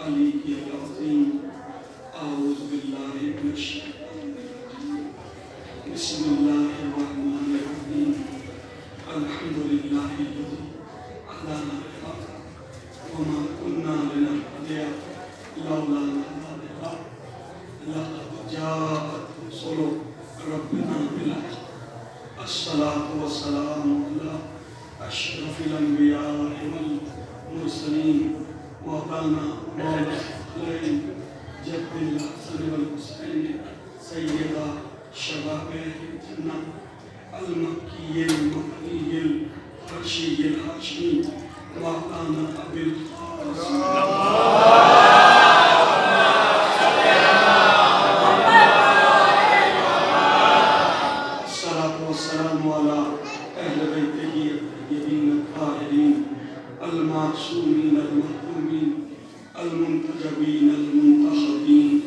علی العظیم اعوذ باللہ من الشیطان الرجیم بسم اللہ الرحمن الرحیم الحمد للہ الذی هدانا لهذا وما كنا لنهتدي لولا ان هدانا الله لقد جاءت رسل ربنا بالحق الصلاة والسلام على أشرف الأنبياء والمرسلين مولانا مولانا جد الحسن والحسين سيدا شباب الجنة المكي المكي الحرشي الهاشمي مولانا أبي القاسم والسلام على أهل بيته الطيبين الطاهرين المعصومين المحرومين المنتجبين المنتخبين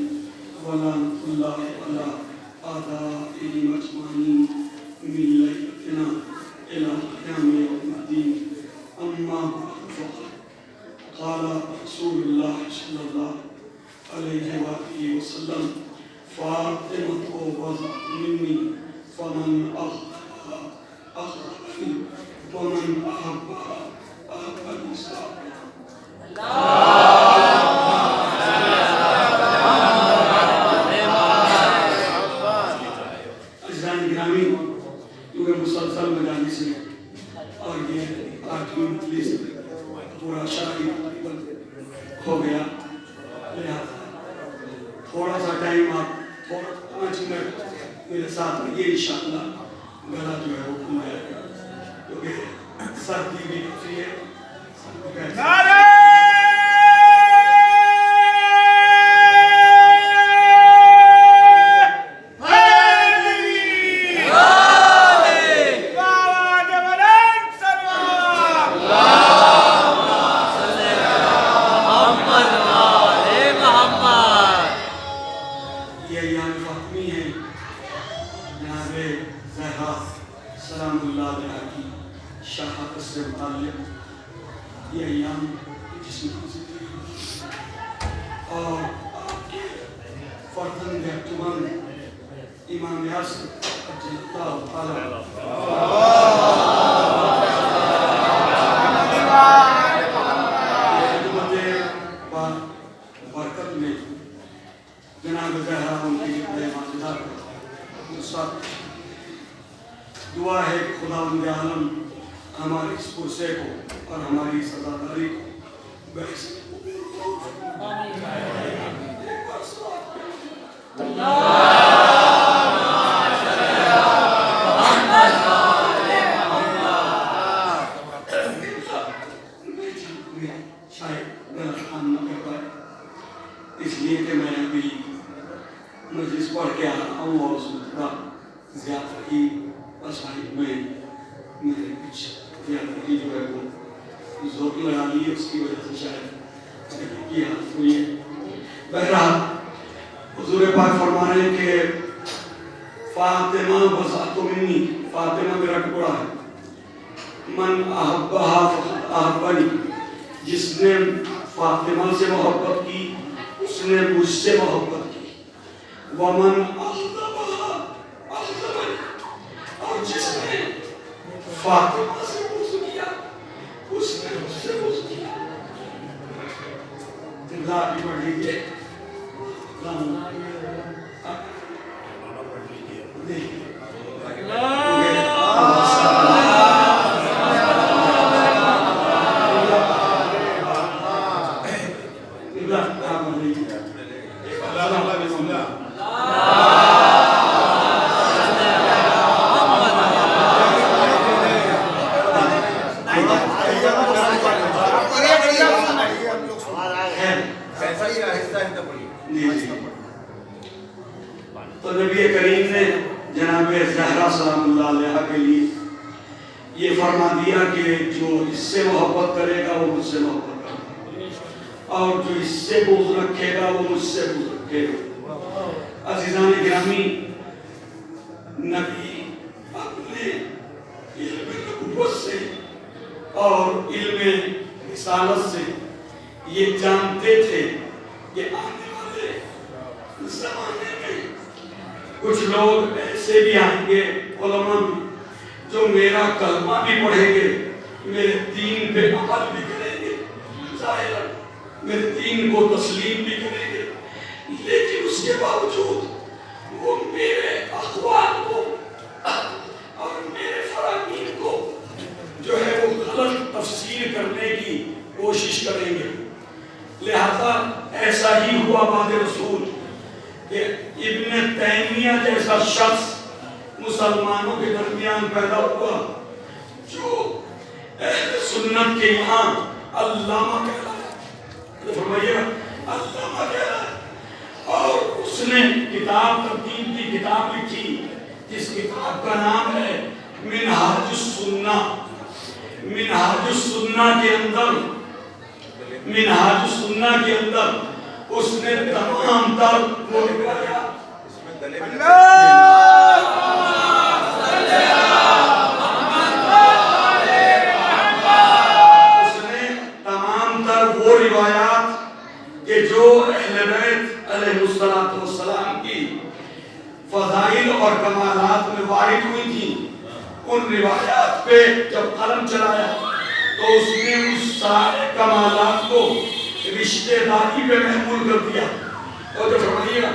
ولعنة الله على أعدائهم أجمعين من ليلتنا إلى قيام يوم الدين أما بعد فقد قال رسول الله صلى الله عليه وآله وسلم فاطمة وضعت مني فمن أخذها أخذني ومن أحبها أحبني عزیزان گرامی کیونکہ مسلسل مجالس میں اور یہ 8ویں مجلس پورا شرعی تقریباً ہو گیا لہذا تھوڑا سا ٹائم آپ تھوڑا 5 منٹ میرے ساتھ یہ انشاءاللہ گلا جو ہے وہ کھل جائے گا کیونکہ سردی بھی کافی ہے نعرہ سلام اللہ علیہ کی شہادت سے متعلق یہ ایام جس میں اور آپ کے فرزند احتمام امام یاسر رضی اللہ تعالی خدمت برکت میں جناب زہرا ان کی معجزات دعا ہے کہ خداوند عالم ہماری اس پرسے کو اور ہماری سزاداری کو بحث شاید غلط کام نہ کر پائے اس لیے کہ میں ابھی مجلس پڑھ کے آ رہا ہوں اور اس میں تھوڑا زیادہ ہی مسائل میں میرے کچھ زیادتی جو ہے وہ ذوق لگا لی ہے اس کی وجہ سے شاید یہ حالت ہوئی ہے بہرحال حضور پاک فرما رہے ہیں کہ فاطمہ بضعۃ منی فاطمہ میرا ٹکڑا ہے من احبہا فقد احبنی جس نے فاطمہ سے محبت کی اس نے مجھ سے محبت کی ومن احبہا احبنی اور جس نے فاطمہ سے بغض کیا اس نے مجھ سے بغض کیا اللہ بھی پڑھ لیجئے تو نبی کریم نے جناب زہرا سلام اللہ علیہ کے لیے یہ فرما دیا کہ جو اس سے محبت کرے گا وہ مجھ سے محبت کرے گا اور جو اس سے بغض رکھے گا وہ مجھ سے بغض رکھے گا عزیزان گرامی نبی اپنے علم نبوت سے اور علم رسالت سے یہ جانتے تھے کہ آنے والے زمانے میں کچھ لوگ ایسے بھی آئیں گے، علماء بھی، جو میرا کلمہ بھی پڑھیں گے، میرے دین پہ عمل بھی کریں گے، ظاہر میرے دین کو تسلیم بھی کریں گے، لیکن اس کے باوجود وہ میرے اقوال کو اور میرے فرامین کو جو ہے وہ غلط تفسیر کرنے کی کوشش کریں گے۔ لہذا ایسا ہی ہوا بعد رسول کہ ابن تیمیہ جیسا شخص مسلمانوں کے درمیان پیدا ہوا جو اہل سنت کے یہاں علامہ کہلایا، فرمائیے علامہ کہلایا، اور اس نے کتاب ترتیب کی کتاب لکھی جس کتاب کا نام ہے منہاج السنہ۔ منہاج السنہ کے اندر اس نے تمام تر وہ روایات کہ جو اہل بیت علیہ السلام کی فضائل اور کمالات میں وارد ہوئی تھی، ان روایات پہ جب قلم چلایا تو اس نے اس سارے کمالات کو رشتہ داری پہ محمول کر دیا، اور جو فرمائیے گا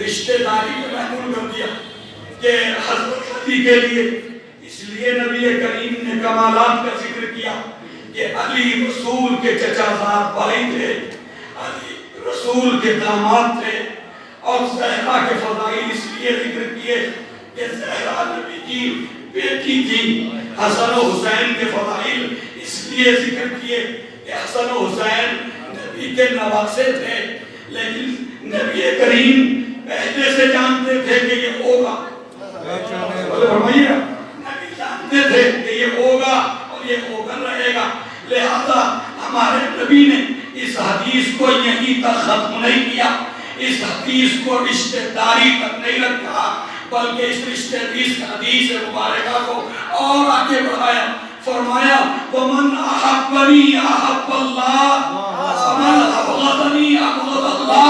رشتہ داری پہ محمول کر دیا کہ حضرت علی کے لیے، اس لیے نبی کریم نے کمالات کا ذکر کیا کہ علی رسول کے چچا زاد بھائی تھے، علی رسول کے داماد تھے، اور زہرا کے فضائل اس لیے ذکر کیے کہ زہرا نبی کی بیٹی تھی، حسن و حسین کے فضائل اس لیے ذکر کیے کہ حسن و حسین نبی کے نواسے تھے، لیکن نبی کریم پہلے سے جانتے تھے کہ یہ ہوگا، نبی جانتے تھے کہ یہ ہوگا اور یہ ہوگا رہے گا، لہذا ہمارے نبی نے اس حدیث کو یہیں تک ختم نہیں کیا، اس حدیث کو رشتہ داری تک نہیں رکھا، بلکہ اس رشتہ حدیث مبارکہ کو اور آگے بڑھایا، فرمایا وَمَنْ أَحَبَّنِي أَحَبَّ اللَّهِ وَمَنْ أَبْغَضَنِي أَبْغَضَ اللَّهِ،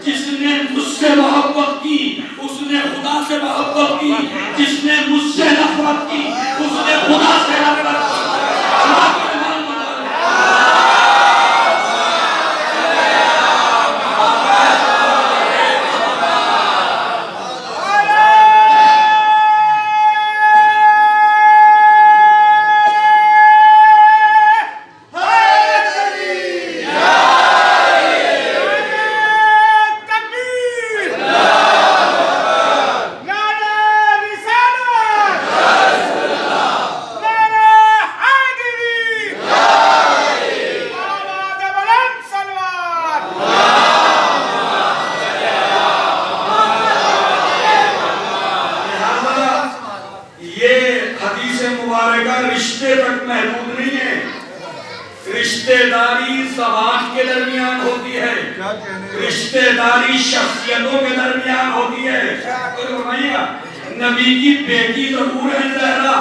جس نے مجھ سے محبت کی اس نے خدا سے محبت کی، جس نے مجھ سے نفرت کی اس نے خدا سے نفرت کی۔ رشتے تک محدود نہیں ہے، رشتہ داری زواج کے درمیان ہوتی ہے، رشتہ داری شخصیتوں کے درمیان ہوتی ہے۔ نبی کی بیٹی ضرور ہے زہرا،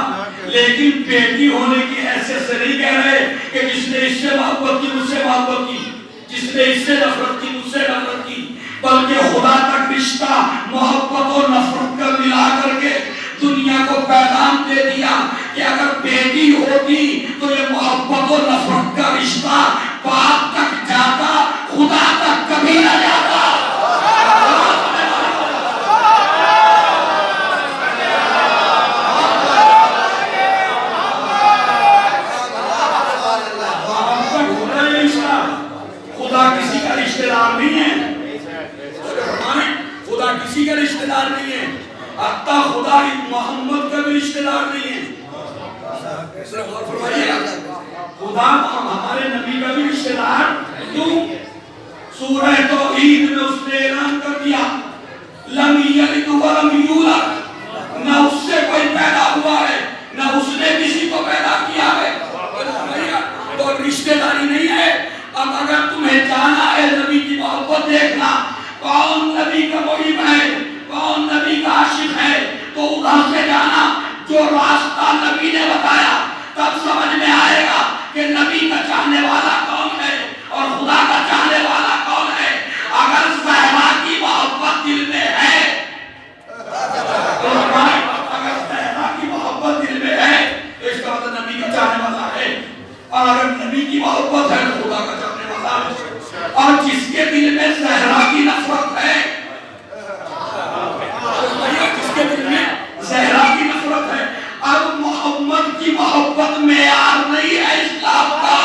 لیکن بیٹی ہونے کی حیثیت سے نہیں کہہ رہے کہ جس نے اس سے محبت کی مجھ سے محبت کی، جس نے اس سے نفرت کی مجھ سے نفرت کی، بلکہ خدا تک رشتہ محبت اور نفرت کا ملا کر کے دنیا کو پیغام دے دیا کہ اگر بیٹی ہوتی تو یہ محبت اور نفرت کا رشتہ باپ تک جاتا، خدا تک کبھی نہ جاتا۔ خدا کسی کا رشتہ دار نہیں ہے، خدا کسی کا رشتہ دار نہیں ہے، حتیٰ خدا محمد کا بھی رشتہ دار نہیں ہے۔ خدا ہمارے نبی کا بھی رشتہ دار کیوں؟ سورہ توحید میں اس نے اعلان کر دیا لم یلد ولم یولد، نہ اس سے کوئی پیدا ہوا ہے نہ اس نے کسی کو پیدا کیا ہے، تو رشتہ داری نہیں ہے۔ اب اگر تمہیں جانا ہے نبی کی محبت دیکھنا، کون نبی کا محب ہے، کون نبی کا عاشق ہے، تو ادھر سے جانا، جو راستہ نبی نے بتایا، تب سمجھ میں آئے گا کہ نبی کا چاہنے والا کون ہے اور خدا کا چاہنے والا کون ہے۔ کی محبت ہے خدا کا چاہنے والا، اور جس کے دل میں زہرا کی نفرت ہے، جس کے دل میں زہرا کی نفرت ہے، اب محمد کی محبت معیار نہیں ہے اسلام کا،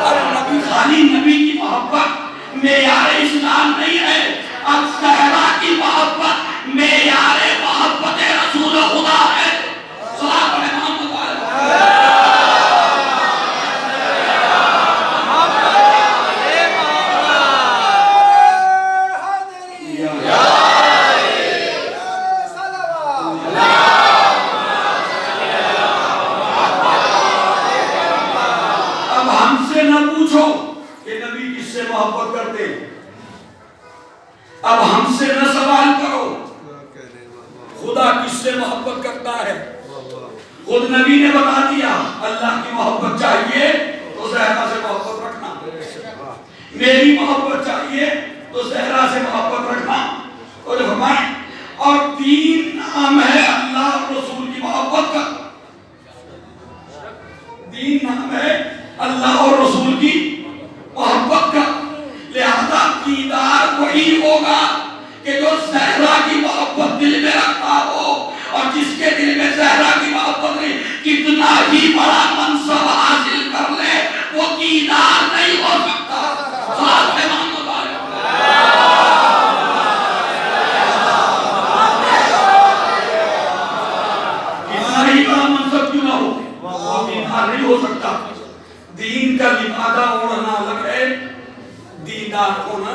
اب خالی نبی کی محبت معیار اسلام نہیں ہے، اب زہرا کی محبت معیار محبت رسول خدا ہے۔ صلاۃ علی محمد محبت کرتے، اب ہم سے نہ سوال کرو خدا کس سے محبت کرتا ہے، خود نبی نے بتا دیا اللہ کی محبت چاہیے تو زہرا سے محبت رکھنا، میری محبت چاہیے تو زہرا سے محبت رکھنا، اور فرمائیں اور تین نام ہے اللہ اور رسول کی محبت کا، تین نام ہے اللہ اور رسول کی محبت کا، لہذا دیدار وہی ہوگا کہ جو زہرا کی محبت دل میں رکھتا ہو، اور جس کے دل میں زہرا کی محبت نہیں، کتنا ہی بڑا منصب حاصل کر لے وہ دیدار نہیں ہو سکتا۔ کتنا ہی بڑا منصب کیوں نہ ہو وہ دیدار نہیں ہو سکتا۔ دین کا لبادہ اوڑھنا الگ ہے، دیندار ہونا،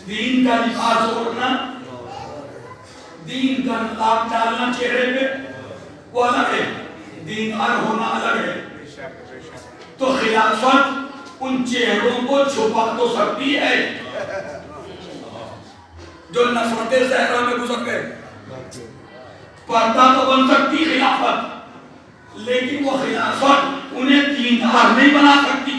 دین کا لباس اوڑھنا، دین کا نقاب ڈالنا چہرے پہ وہ الگ ہے، دیندار ہونا الگ ہے۔ تو خلافت ان چہروں کو چھپا تو سکتی ہے جو نفرت زہرا میں گزر گئے، پردہ تو بن سکتی خلافت، لیکن وہ خلافت انہیں دیندار نہیں بنا سکتی،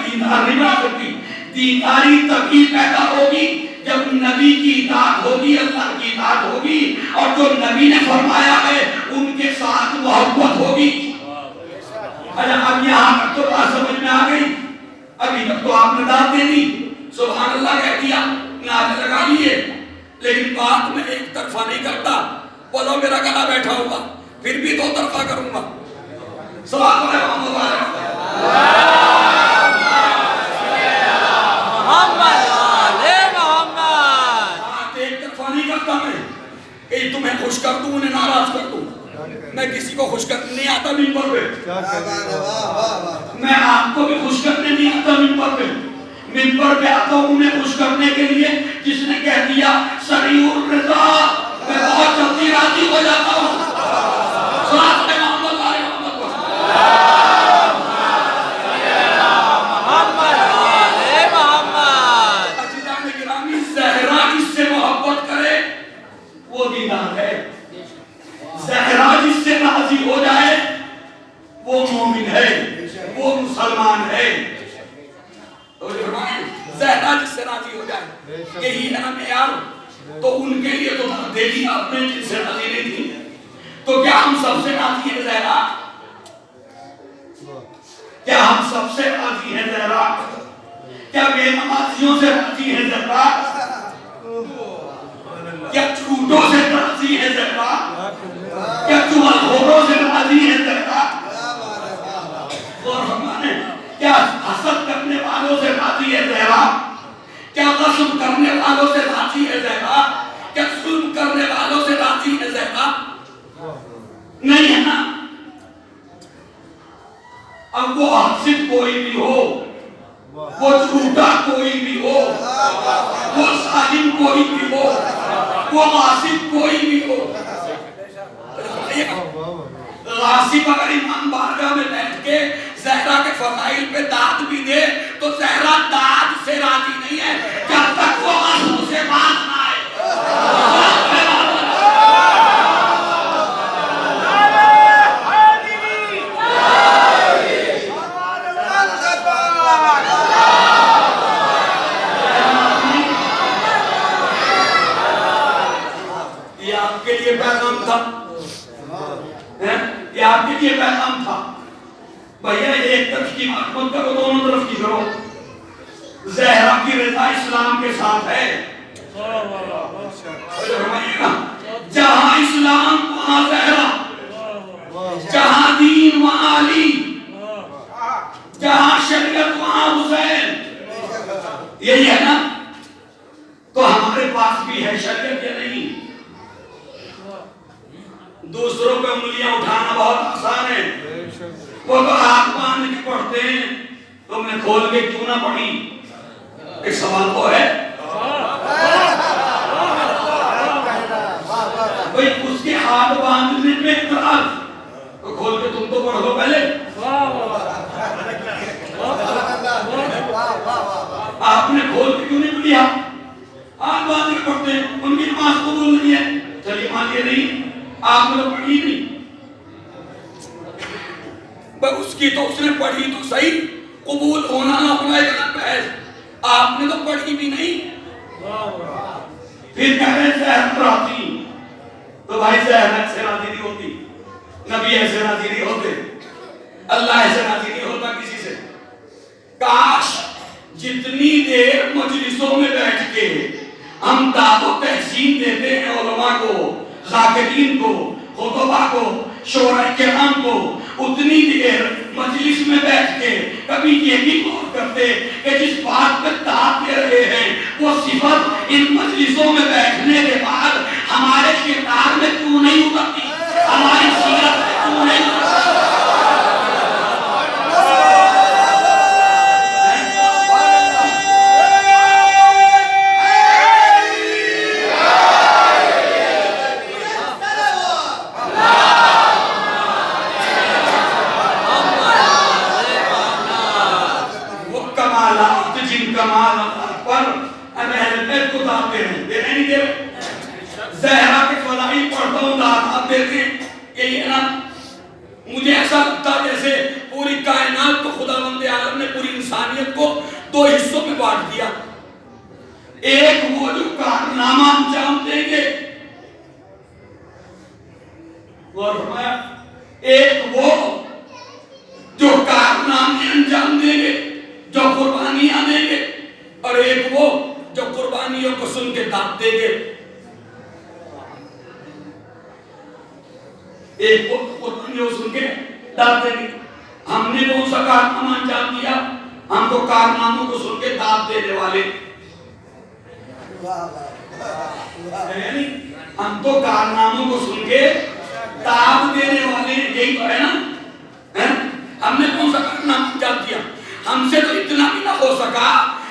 دیندار نہیں بنا سکتی۔ دینداری تبھی پیدا ہوگی جب نبی کی اطاعت ہوگی، اللہ کی اطاعت ہوگی، اور جو نبی نے فرمایا ہے ان کے ساتھ محبت ہوگی۔ اب یہاں تک تو بات سمجھ میں آ گئی، ابھی تک تو آپ نے داد دے دی، سبحان اللہ کہہ دیا، نعرے لگا لیے، لیکن بات میں ایک طرفہ نہیں کرتا، بولو میرا گلا بیٹھا ہوگا پھر بھی دو طرفہ کروں گا۔ صلاۃ علی محمد کہ تمہیں خوش کر دوں انہیں ناراض کر دوں، میں کسی کو خوش کرنے نہیں آتا منبر پہ، میں آپ کو بھی خوش کرنے نہیں آتا منبر پہ، منبر پہ آتا ہوں انہیں خوش کرنے کے لیے جس نے کہہ دیا سریع الرضا، میں بہت جلدی راضی ہو جاتا ہوں۔ صلاۃ علی محمد عزیزان گرامی، زہرا جس سے محبت کرے وہ دیندار ہے، زہرا جس سے راضی ہو جائے وہ مومن ہے، وہ مسلمان ہے۔ زہرا جس سے راضی ہو جائے یہی ہے نا معیار، تو ان کے لیے تو دے دی آپ نے جن سے راضی نہیں تھی، تو کیا ہم سب سے راضی ہیں زہرا؟ کیا ہم سب سے راضی ہیں زہرا؟ کیا بے نمازیوں سے راضی ہیں زہرا؟ کیا جھوٹوں سے راضی ہے زہرا؟ کیا چغلخوروں سے راضی ہے زہرا؟ اور ہمارے کیا حسد کرنے والوں سے راضی ہے زہرا؟ کیا غصب کرنے والوں سے راضی ہے زہرا؟ کیا ظلم کرنے والوں سے راضی ہے زہرا؟ نہیں ہے نا۔ اب وہ حاسد کوئی بھی ہو، وہ جھوٹا کوئی بھی ہو، وہ ظالم کوئی بھی ہو، وہ غاصب کوئی بھی ہو، غاصب اگر امام بارگاہ میں بیٹھ کے زہرا کے فضائل پہ داد بھی دے تو زہرا داد سے راضی نہیں ہے جب تک وہ غصب سے باز نہ آئے۔ یہ آپ کے لیے پیغام تھا، یہ آپ کے لیے پیغام تھا. بھیا ایک طرف کی بات مت کرو, دونوں طرف کی کرو. زہرا کی رضا اسلام کے ساتھ ہے. جہاں اسلام وہاں زہرا, جہاں دین وہاں علی, جہاں شریعت وہاں حسین. یہی ہے نا. تو ہمارے پاس بھی ہے شریعت یا نہیں؟ دوسروں پہ انگلیاں اٹھانا بہت آسان ہے. وہ تو ہاتھ باندھ کے پڑھتے ہیں, تم نے کھول کے کیوں نہ پڑھی؟ ایک سوال تو ہے بھئی, اس کے ہاتھ باندھنے میں اعتراض, تو کھول کے تم تو پڑھ لو پہلے. آپ نے کھول کے کیوں نہیں پڑھیا؟ ہاتھ باندھ کے پڑھتے ہیں, ان کی نماز قبول نہیں ہے. چلیے مان لیے نہیں, آپ نے تو پڑھی نہیں. اس کی تو اس نے پڑھی تو صحیح, قبول ہونا نہ ہونا ایک الگ بحث. آپ نے تو پڑھی بھی نہیں. پھر کہہ رہے زہر راضی. تو بھائی زہر ایسے راضی نہیں ہوتی, نبی ایسے راضی نہیں ہوتے, اللہ ایسے راضی نہیں ہوتا کسی سے. کاش جتنی دیر مجلسوں میں بیٹھ کے ہم داد و تحسین دیتے ہیں علماء کو, ذاکرین کو, خطبہ کو, شورا کرام کو, اتنی دیر مجلس میں بیٹھ کے کبھی یہ بھی غور کرتے کہ جس بات پہ داد دے رہے ہیں وہ صفت ان مجلسوں میں بیٹھنے کے بعد ہمارے کردار میں کیوں نہیں اترتی, ہماری سیرت میں کیوں نہیں اترتی؟ زہرا کے فضائل پڑھتا ہوں آپ دیکھیں, یہی ہے نا. مجھے ایسا لگتا جیسے پوری کائنات کو خداوند عالم نے, پوری انسانیت کو دو حصوں میں بانٹ دیا. ایک وہ جو کارنامہ انجام دیں گے, غور فرمایا, ایک وہ جو کارنامے انجام دیں گے, جو قربانیاں دیں گے, اور ایک وہ جو قربانیوں کو سن کے داد دیں گے. ایک وہ قربانیوں سن کے داد دیں گے. ہم نے کون سا کارنامہ انجام دیا؟ ہم کو کارناموں کو سن کے داد دینے والے. ہم تو کارناموں کو سن کے داد دینے والے, یہی تو ہے نا. ہم نے کون سا کارنامہ انجام دیا؟ ہم سے تو اتنا بھی نہ ہو سکا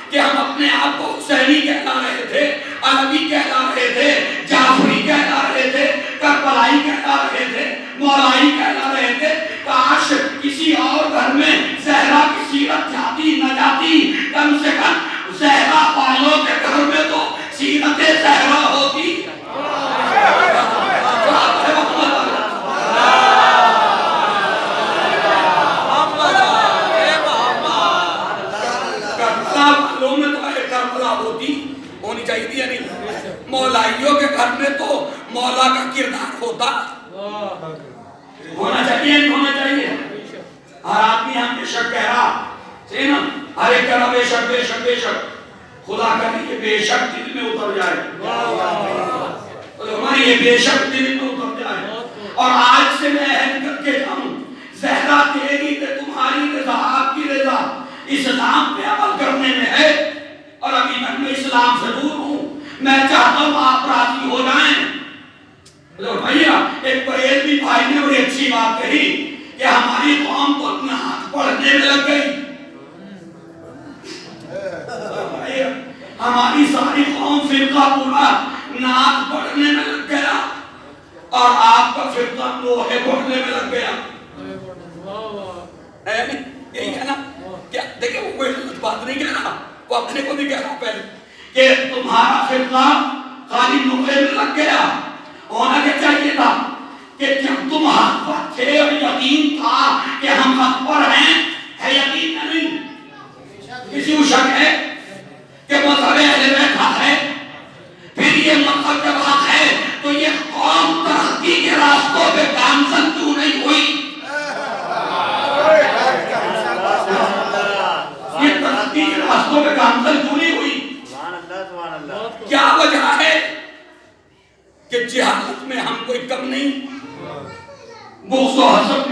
کہ ہم اپنے آپ کو حسینی کہلا رہے تھے, علوی کہلا رہے تھے, جعفری کہلا رہے تھے, کربلائی کہلا رہے تھے, مولائی کہلا رہے تھے. کاش کسی اور گھر میں زہرا کی سیرت جاتی نہ جاتی, کم سے کم زہرا والوں کے گھر میں تو سیرت زہرا ہوتی. ہونی چاہیے نہیں, مولائیوں کے گھر میں تو مولا کا کردار ہوتا, ہونا چاہیے نہیں ہونا چاہیے. ہر آدمی ہم بے شک کہہ رہا ہے نا, ہر ایک کہہ رہا بے شک بے شک بے شک. خدا کرے یہ بے شک دل میں اتر جائے, ہماری یہ بے شک دل میں اتر جائے. اور آج سے میں عہد کر کے جاؤں, زہرا تیری تے تمہاری رضا, آپ کی رضا اسلام پہ عمل کرنے میں ہے. اور ابھی تک میں اسلام سے دور ہوں, میں چاہتا ہوں آپ راضی ہو جائیں. بھائیا ایک بریلوی بھائی نے بڑی اچھی بات کہی کہ ہماری قوم تو نعت پڑھنے میں لگ گئی. ہماری ساری قوم فرقہ پورا نعت پڑھنے میں لگ گیا, اور آپ کا فرقہ لوہے پڑھنے میں لگ گیا. یہی ہے نا. کیا دیکھیں وہ کوئی غلط بات نہیں کہہ رہا, وہ اپنے کو بھی کہہ رہا پہلے کہ تمہارا فرقہ خالی لوہے میں لگ گیا. ہونا کیا چاہیے تھا کہ جب تم حق پر تھے اور یقین تھا کہ ہم حق پر ہیں, ہے یقین نہیں, کسی کو شک ہے کہ مذہب اہل بیت حق ہے, پھر یہ مذہب جب حق ہے تو یہ قوم ترقی کے راستوں پہ گامزن کیوں نہیں ہوئی؟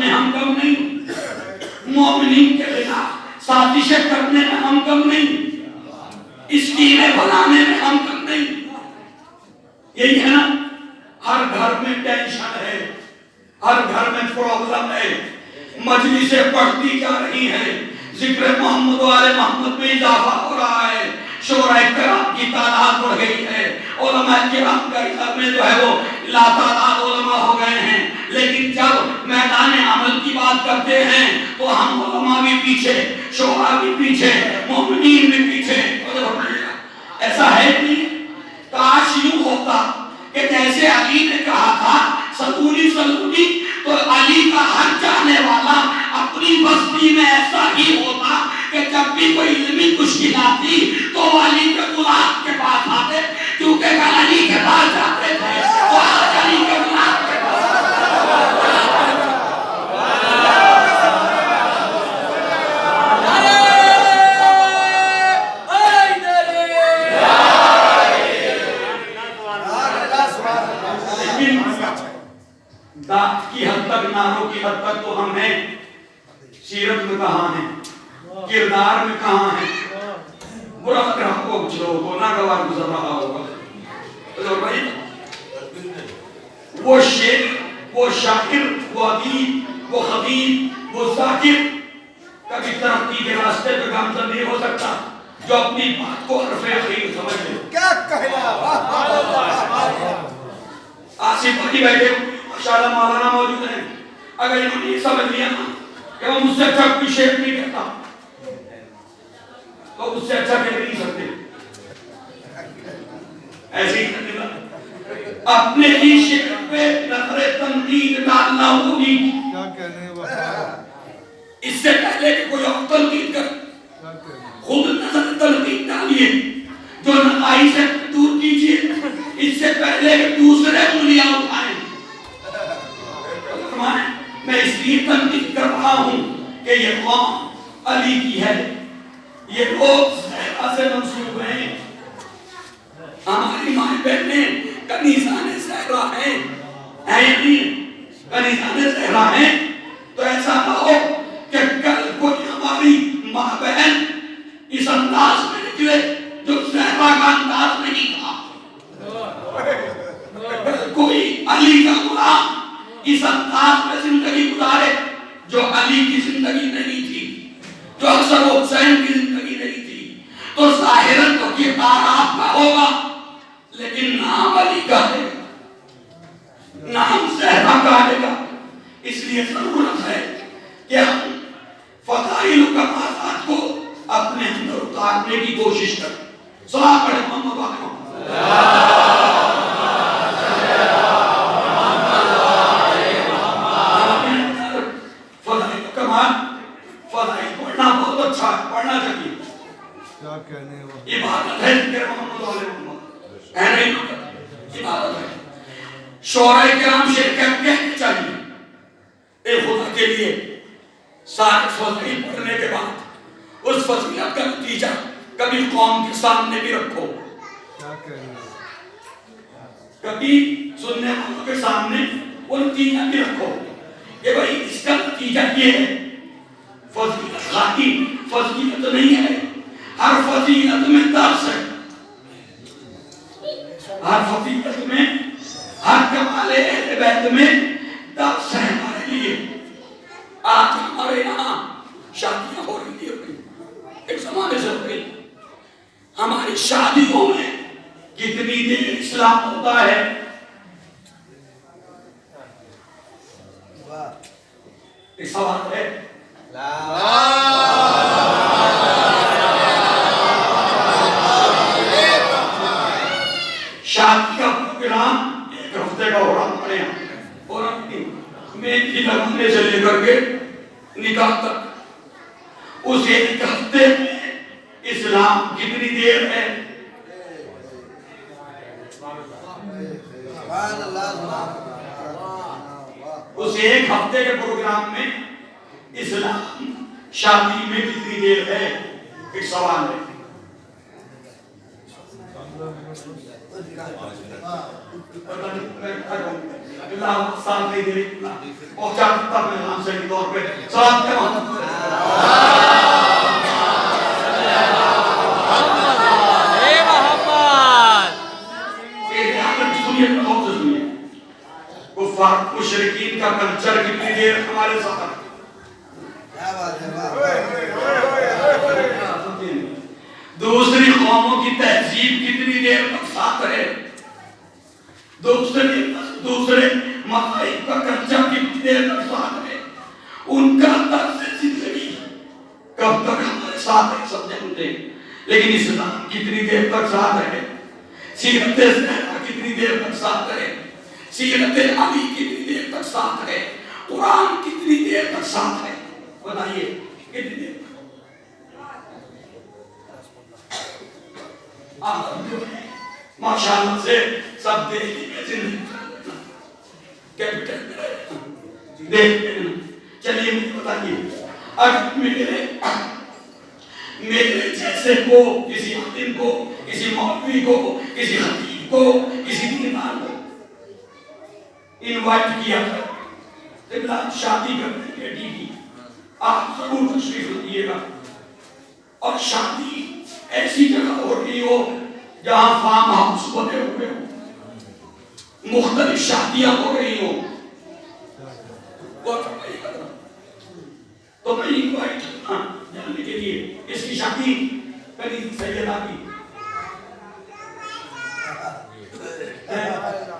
میں ہم کم نہیں، مومنین کے خلاف سازشیں کرنے میں ہم کم نہیں، اسکیمیں بنانے میں ہم کم نہیں. یہی ہے نا، ہر گھر میں ٹینشن ہے، ہر گھر میں پرابلم ہے، مجلسیں بڑھتی جا رہی ہیں، ذکر محمد و آل محمد میں اضافہ ہو رہا ہے، شورا کرام کی تعداد بڑھ گئی ہے، علماء کرام کا حساب میں جو ہے وہ لا تعداد علماء ہو گئے ہیں. لیکن جب میدان عمل کی بات کرتے ہیں تو ہم علماء بھی پیچھے، شورا بھی پیچھے، مومنین بھی پیچھے. ایسا ہے نہیں؟ کاش یوں ہوتا کہ جیسے علی نے کہا تھا سلونی سلونی، تو علی کا ہر چاہنے والا اپنی بستی میں ایسا ہی ہوتا کہ جب بھی کوئی علمی مشکل آتی تو علی کے غلام کے پاس آتے، کیونکہ کل علی کے پاس جاتے تھے تو آج علی کے غلام کے پاس. دعوت کی حد تک، نعروں کی حد تک تو ہم ہیں، سیرت میں کہاں ہیں، کردار میں کہاں ہیں. برا لگ رہا ہو کچھ لوگوں کو، ناگوار گزر رہا ہوگا. تو بھائی وہ شیخ، وہ شاعر، وہ ادیب، وہ خطیب، وہ ذاکر کبھی ترقی کے راستے پہ گامزن نہیں ہو سکتا جو اپنی بات کو حرف اخیر سمجھ لے. کیا کہنا، آصف بھائی بیٹھے ماشاءاللہ مولانا موجود ہیں، اگر انہوں نے یہ سمجھ لیا کہ وہ مجھ سے اچھا کوئی شیخ نہیں کہتا تو مجھ سے اچھا کہہ نہیں سکتے. ایسے ہی کرنے لگا اپنے ہی شیخ پہ نظر تنقید ڈالنا ہوگی. کیا کہنے وفا، اس سے پہلے کہ کوئی اور تنقید کر خود نظر تنقید ڈالیے، جو نقائی سے دور کیجیے اس سے پہلے کہ دوسرے انگلیاں اٹھائیں. میں اس لیے تنقید کر رہا ہوں کہ یہ قوم علی کی ہے، یہ لوگ صحرا سے منسوب ہیں، ہماری مائیں بہنیں کنیزان صحرا ہیں، کنیزان صحرا ہیں. تو ایسا نہ ہو کہ کل کوئی ہماری ماں بہن اس انداز میں نکلے جو صحرا کا انداز نہیں تھا، کوئی علی کا غلام اس انداز میں زندگی گزارے جو علی کی زندگی نہیں تھی، جو حسن و حسین کی زندگی نہیں تھی، تو ظاہراً تو کردار آپ کا ہوگا لیکن نام علی کا ہے، نام زہرا کا ہے گا. اس لیے ضرورت ہے کہ ہم فضائل و کمالات کو اپنے اندر اتارنے کی کوشش کریں. سلام پڑھیں محمد واقع فضائل پڑھنا بہت اچھا ہے، پڑھنا چاہیے. کیا کہنے وفا، عبادت ہے ذکر محمد علیہ محمد، ہے نہیں عبادت ہے. شورا کرام شرکت کہنے چاہیے اے خدا کے لیے. سارے فضائل پڑھنے کے بعد اس فضیلت کا نتیجہ کبھی قوم کے سامنے بھی رکھو، کیا کہنے کبھی سننے والوں کے سامنے وہ نتیجہ بھی رکھو کہ بھائی اس کا نتیجہ یہ ہے. فضیلت خاطی فضیلت نہیں ہے، ہر فضیلت میں درس ہے، ہر فضیلت میں، ہر کمال اہل بیت میں درس ہے ہمارے لیے. آج ہمارے یہاں شادیاں ہو رہی ہیں، ایک زمانے سے ہو گئی، ہماری شادیوں میں کتنی دیر اسلام ہوتا ہے. ایک سوال ہے، شادی کا پروگرام ایک ہفتے کا ہو رہا ہمارے یہاں، اور مہندی لگانے سے لے کر کے نکاح تک اس ایک ہفتے میں اسلام کتنی دیر ہے؟ اس ایک ہفتے کے پروگرام میں اسلام شادی میں کتنی دیر ہے؟ ایک سوال ہے. اللہ ساتھ نہیں دے رہی پہنچا دیتا میں ہم سے طور پہ سلام کہاں کفار مشرکین کا کلچر کتنی دیر ہمارے ساتھ دوسری قوموں کی تہذیب کتنی دیر تک ساتھ رہے دوسرے مذاہب کا کلچر کتنی دیر تک ساتھ رہے ان کا طرز زندگی کب تک ہمارے ساتھ ہے سب جانتے ہیں لیکن اسلام کتنی دیر تک ساتھ رہے سیرت زہرا کتنی دیر تک ساتھ رہے سیرت علی کتنی دیر تک ساتھ ہے قرآن کتنی دیر تک ساتھ ہے بتائیے کتنی دیر آپ جو ہے ماشاءاللہ سے سب دہلی میں زندگی کیپٹل میں رہے دیکھتے ہیں چلیے مجھے بتائیے اگر میرے جیسے کو کسی عالم کو کسی مولوی کو کسی خطیب کو کسی دیندار کو انوائٹ کیا قبلہ شادی کرنے بیٹی کی آپ ضرور تشریف لائیے گا اور شادی ایسی جگہ ہو رہی ہو جہاں فارم ہاؤس بنے ہوئے ہو مختلف شادیاں ہو رہی ہو تو میں انوائٹ جاننے کے لیے اس کی شادی کری سیدہ کی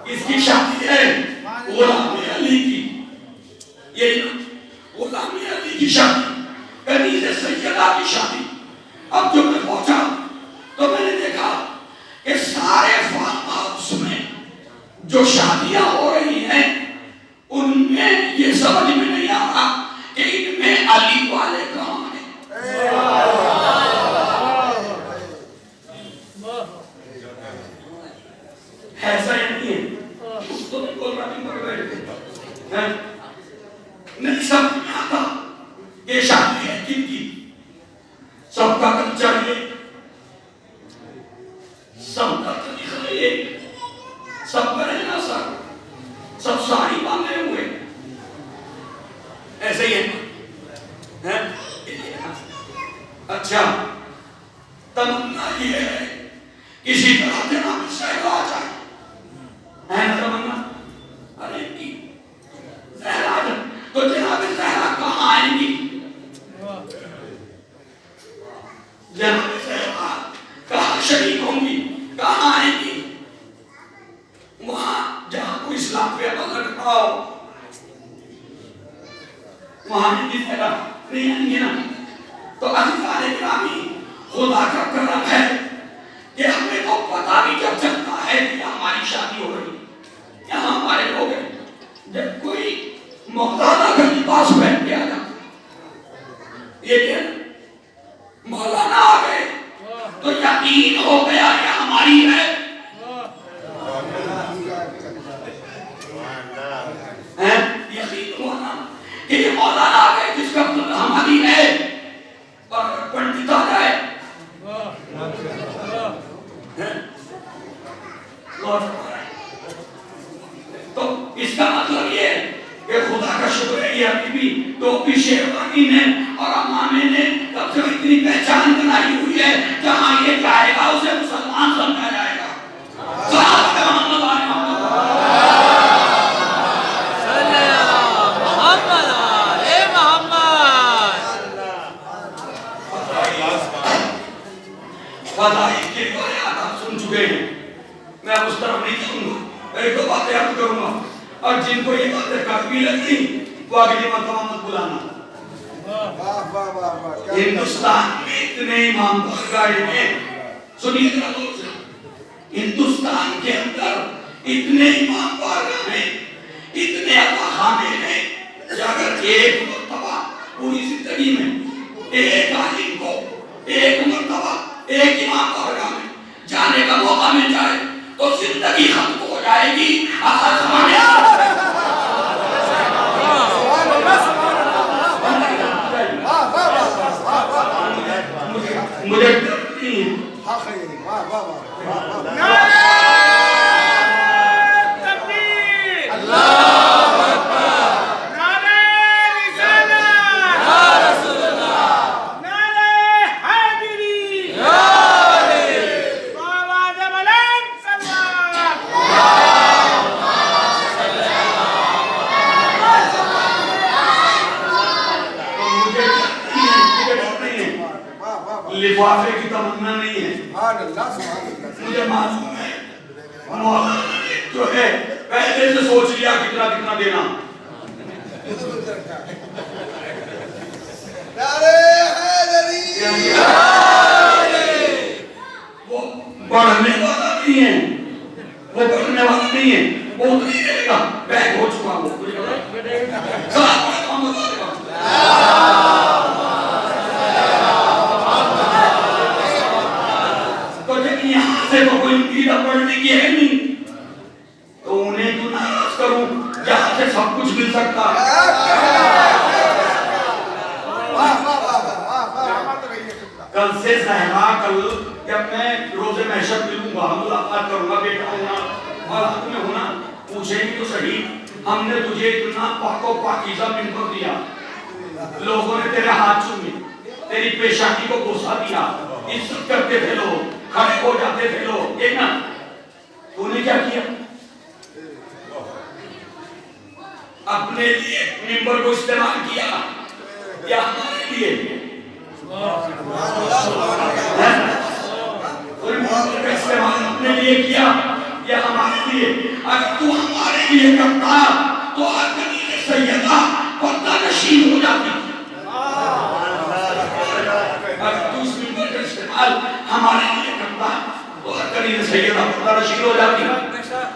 اس کی شادی ہے غلام علی کی یہی نا غلام علی کی شادی کنیز سیدہ کی شادی اب جو میں پہنچا تو میں نے دیکھا کہ سارے فارم ہاؤس میں جو شادیاں ہو رہی ہیں ان میں یہ سمجھ میں نہیں آ رہا کہ ان میں علی والے کہاں ہیں ایسا ہی نہیں ہے تو نہیں بول رہا نہیں بڑھ گئے نہیں سمجھ میں آتا کہ شادی ہے کن کی سب کا کلچر ہے سب کا طریقہ ہے سب کا رہنا سب ساری باندھے ہوئے ایسے ہی ہے اچھا تمنا یہ ہے کسی طرح جناب صاحب آ جائے ہے نا تمنا ارے کی زہرا تو جناب زہرا کہاں آئیں گی جناب زہرا کہاں شریک ہوں گی کہاں آئیں گی وہاں جہاں کوئی اسلام پہ عمل رکھا ہو وہاں نہیں زہرا نہیں آئیں گے نا تو عزیزان گرامی خدا کا کرم ہے کہ ہمیں تو پتا بھی جب چلتا ہے کہ ہماری شادی ہو رہی یہاں ہمارے لوگ ہیں جب کوئی مولانا کا لباس پہن کے آ جاتا یہ کیا مولانا آ گئے تو یقین ہو گیا کہ ہماری ہے یقین ہوا نا کہ یہ مولانا آ گئے جس کا ہماری ہے اور پنڈت آ جائے تو اس کا مطلب یہ ہے کہ خدا کا شکر ہے یہ ابھی بھی ٹوپی شیروانی نے اور امامے نے تب سے اتنی پہچان بنائی ہوئی ہے جہاں یہ جائے گا اسے مسلمان سمجھا جائے گا صحابہ کے محمد آئے فضائی کے روایات آپ سن چکے ہیں میں اس طرف نہیں جاؤں گا ایک دو باتیں عرض کروں گا اور جن کو یہ باتیں کافی لگتی وہ اگلی مرتبہ مت بلانا ہندوستان میں اتنے امام بارگاہ ہیں سنیے ذرا غور سے ہندوستان کے اندر اتنے امام بارگاہ ہیں اتنے عطاخانے ہیں کہ اگر ایک مرتبہ پوری زندگی میں ایک عالم کو ایک مرتبہ ایک امام بارگاہ میں جانے کا موقع مل جائے تو زندگی ختم ہو جائے گی آخر زمانے مجھے ڈر نہیں ہے لفافے کی تمنا نہیں ہے. سبحان اللہ سبحان اللہ. مجھے معلوم ہے مولانا نے جو ہے پہلے سے سوچ لیا کتنا کتنا دینا. وہ بڑھنے والا نہیں ہے, وہ بڑھنے والا نہیں ہے, وہ نہیں دے گا, بیک ہو چکا وہ. تو جب یہاں سے تو کوئی عقیدہ پڑھنے کی ہے نہیں, تو انہیں کیوں ناراض کروں جہاں سے سب کچھ مل سکتا ہے. کل سے زہرا, کل جب میں روز محشر ملوں گا, ملاقات کروں گا, بیٹا ہونا اور حق میں ہونا, پوچھیں گی تو صحیح ہم نے تجھے اتنا پاک و پاکیزہ منبر دیا, لوگوں نے تیرے ہاتھ چومے, تیری پیشانی کو بوسہ دیا, عزت کرتے تھے لوگ, کھڑے ہو جاتے تھے لوگ, ایک نا تو نے کیا کیا؟ اپنے لیے منبر کو استعمال کیا یا ہمارے لیے؟ استعمال اپنے لیے کیا یا ہمارے لیے؟ اگر تو ہمارے لیے کرتا تو آقا سیدہ پردہ نشین ہو جاتی. اگر تو اس منبر کا استعمال ہمارے لیے کرتا تو آقا سیدہ پردہ نشین ہو جاتی.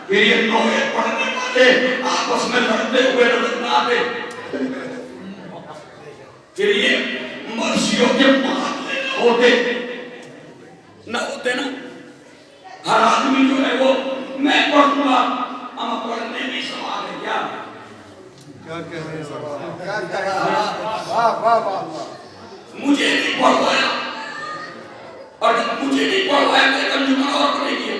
پھر یہ نوے پڑھنے والے آپس میں لڑتے ہوئے نظر نہ آتے, پھر یہ مرثیوں کے مقابلے نہ ہوتے نا. ہر آدمی جو ہے وہ میں پڑھوں گا, ہم پڑھنے میں سوال ہے کیا؟ کیا کہنے مجھے نہیں پڑھوایا, اور جب مجھے نہیں پڑھوایا تو ترجمہ اور پڑھے گی.